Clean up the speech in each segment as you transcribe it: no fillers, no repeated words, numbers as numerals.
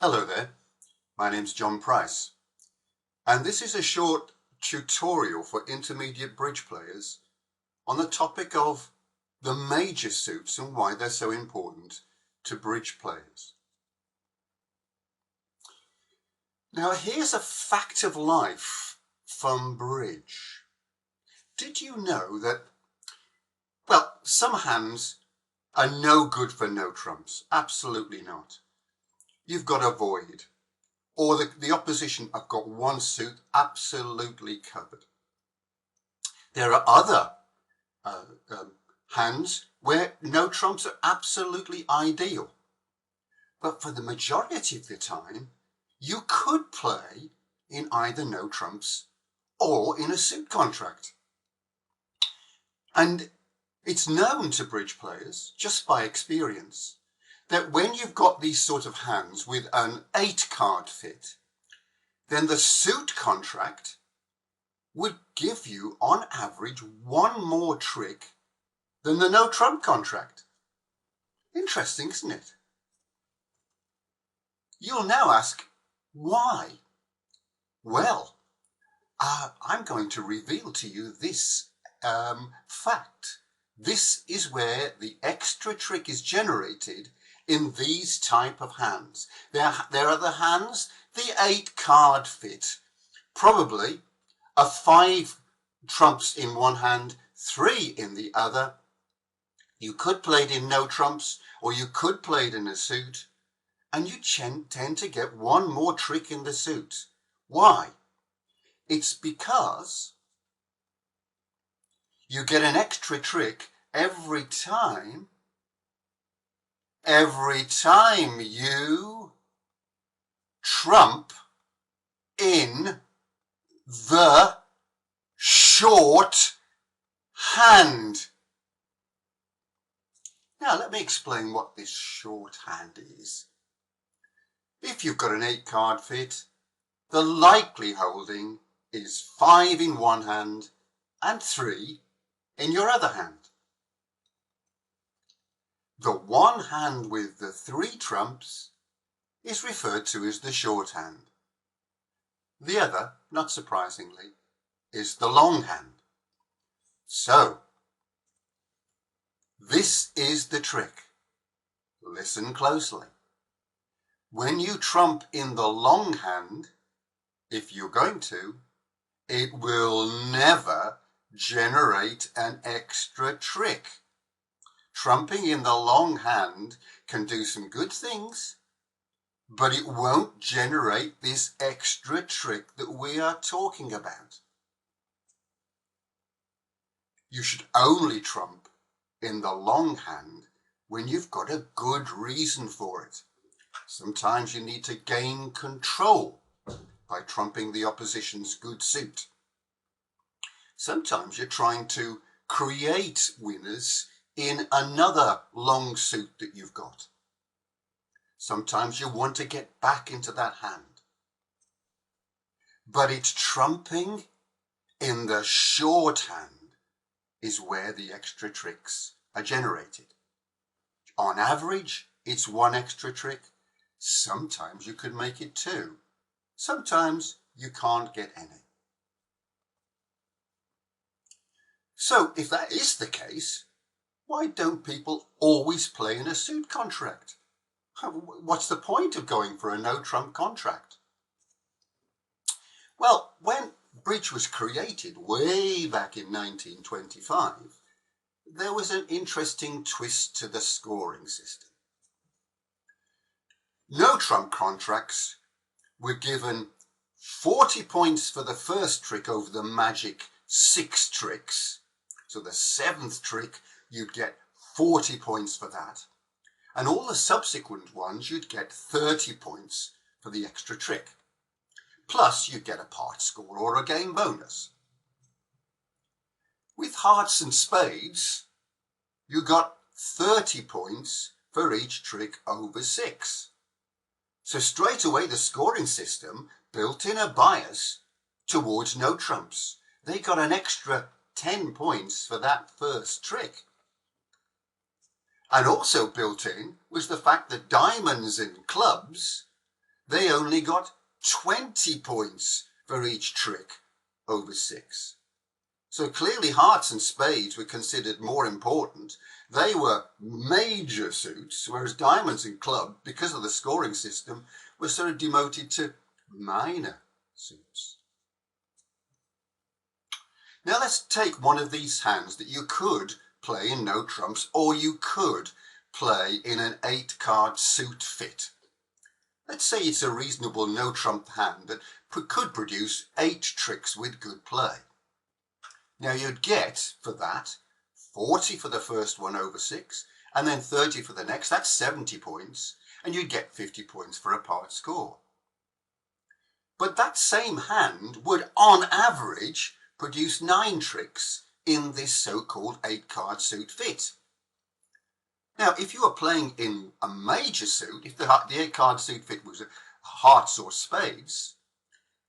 Hello there, my name's John Price, and this is a short tutorial for intermediate bridge players on the topic of the major suits and why they're so important to bridge players. Now here's a fact of life from bridge. Did you know that, well, some hands are no good for no trumps? Absolutely not. You've got a void, or the opposition have got one suit absolutely covered. There are other hands where no trumps are absolutely ideal. But for the majority of the time, you could play in either no trumps or in a suit contract. And it's known to bridge players, just by experience, that when you've got these sort of hands with an 8-card fit, then the suit contract would give you, on average, one more trick than the no trump contract. Interesting, isn't it? You'll now ask, why? Well, I'm going to reveal to you this fact. This is where the extra trick is generated in these type of hands. There are the hands, the 8-card fit, probably a 5 trumps in one hand, 3 in the other. You could play it in no trumps, or you could play it in a suit, and you tend to get one more trick in the suit. Why? It's because you get an extra trick every time you trump in the short hand. Now let me explain what this short hand is. If you've got an 8-card fit, the likely holding is 5 in one hand and 3 in your other hand. The one hand with the 3 trumps is referred to as the short hand. The other, not surprisingly, is the long hand. So, this is the trick. Listen closely. When you trump in the long hand, if you're going to, it will never generate an extra trick. Trumping in the long hand can do some good things, but it won't generate this extra trick that we are talking about. You should only trump in the long hand when you've got a good reason for it. Sometimes you need to gain control by trumping the opposition's good suit. Sometimes you're trying to create winners in another long suit that you've got. Sometimes you want to get back into that hand. But it's trumping in the short hand is where the extra tricks are generated. On average, it's 1 extra trick. Sometimes you could make it 2. Sometimes you can't get any. So if that is the case, why don't people always play in a suit contract? What's the point of going for a no trump contract? Well, when bridge was created way back in 1925, there was an interesting twist to the scoring system. No trump contracts were given 40 points for the first trick over the magic 6 tricks. So the 7th trick, you'd get 40 points for that. And all the subsequent ones, you'd get 30 points for the extra trick. Plus, you'd get a part score or a game bonus. With hearts and spades, you got 30 points for each trick over 6. So straight away the scoring system built in a bias towards no trumps. They got an extra 10 points for that first trick. And also built in was the fact that diamonds and clubs they only got 20 points for each trick over 6. So clearly hearts and spades were considered more important. They were major suits, whereas diamonds and club, because of the scoring system, were sort of demoted to minor suits. Now let's take one of these hands that you could play in no trumps, or you could play in an 8-card suit fit. Let's say it's a reasonable no trump hand that could produce 8 tricks with good play. Now you'd get, for that, 40 for the first one over 6, and then 30 for the next. That's 70 points, and you'd get 50 points for a part score. But that same hand would, on average, produce 9 tricks in this so-called 8-card suit fit. Now, if you were playing in a major suit, if the 8-card suit fit was hearts or spades,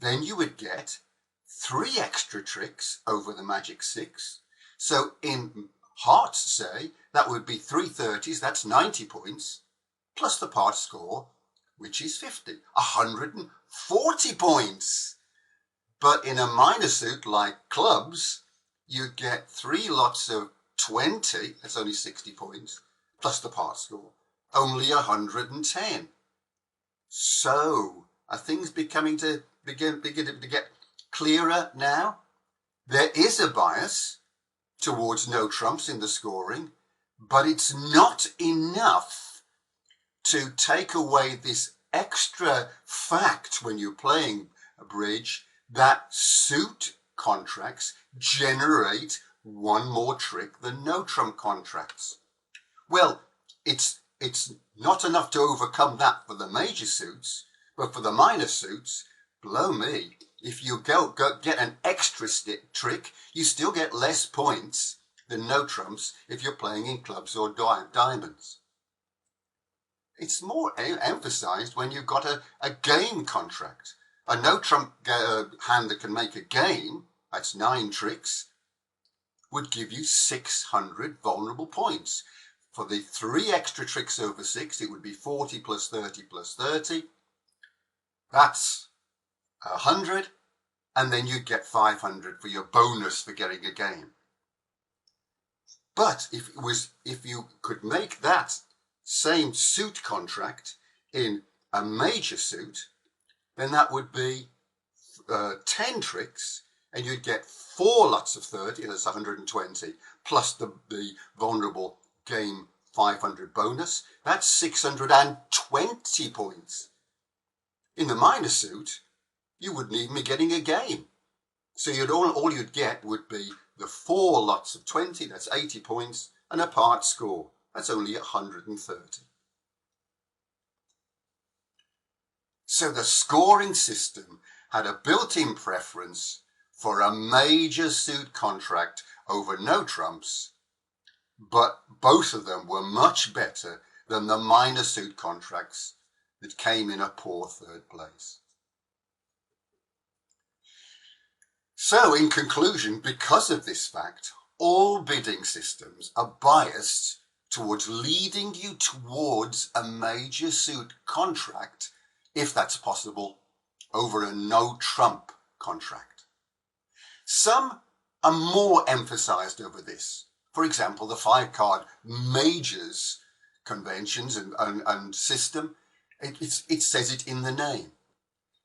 then you would get 3 extra tricks over the magic 6. So in hearts, say, that would be 3 30s, that's 90 points, plus the part score, which is 50, 140 points. But in a minor suit like clubs, you'd get 3 lots of 20, that's only 60 points, plus the part score, only 110. So are things beginning to get clearer now? There is a bias towards no trumps in the scoring, but it's not enough to take away this extra fact when you're playing a bridge that suit contracts generate one more trick than no trump contracts. Well, it's not enough to overcome that for the major suits, but for the minor suits, blow me, if you get an extra trick, you still get less points than no trumps if you're playing in clubs or diamonds. It's more emphasized when you've got a game contract. A no trump hand that can make a game, that's 9 tricks, would give you 600 vulnerable points. For the 3 extra tricks over 6, it would be 40 plus 30 plus 30. That's 100, and then you'd get 500 for your bonus for getting a game. But if you could make that same suit contract in a major suit, then that would be 10 tricks, and you'd get 4 lots of 30, that's 120, plus the vulnerable game 500 bonus, that's 620 points. In the minor suit, you wouldn't even be getting a game. So all you'd get would be the 4 lots of 20, that's 80 points, and a part score, that's only 130. So the scoring system had a built-in preference for a major suit contract over no trumps, but both of them were much better than the minor suit contracts that came in a poor third place. So in conclusion, because of this fact, all bidding systems are biased towards leading you towards a major suit contract, if that's possible, over a no trump contract. Some are more emphasized over this. For example, the 5-card majors conventions and system, it says it in the name.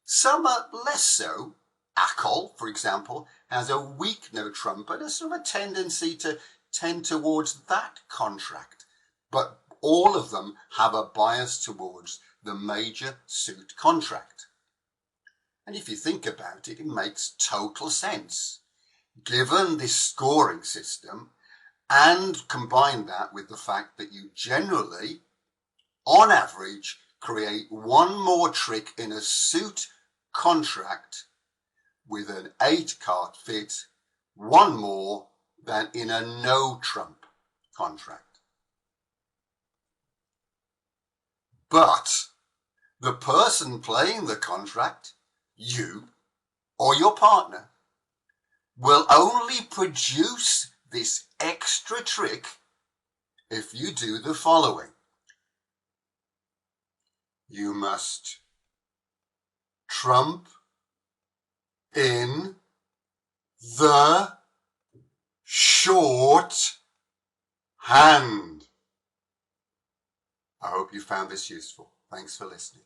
Some are less so. ACOL, for example, has a weak no trump and a sort of a tendency to tend towards that contract. But all of them have a bias towards the major suit contract. And if you think about it, it makes total sense. Given this scoring system, and combine that with the fact that you generally, on average, create one more trick in a suit contract with an 8-card fit, one more than in a no trump contract. But the person playing the contract, you or your partner, will only produce this extra trick if you do the following. You must trump in the short hand. I hope you found this useful. Thanks for listening.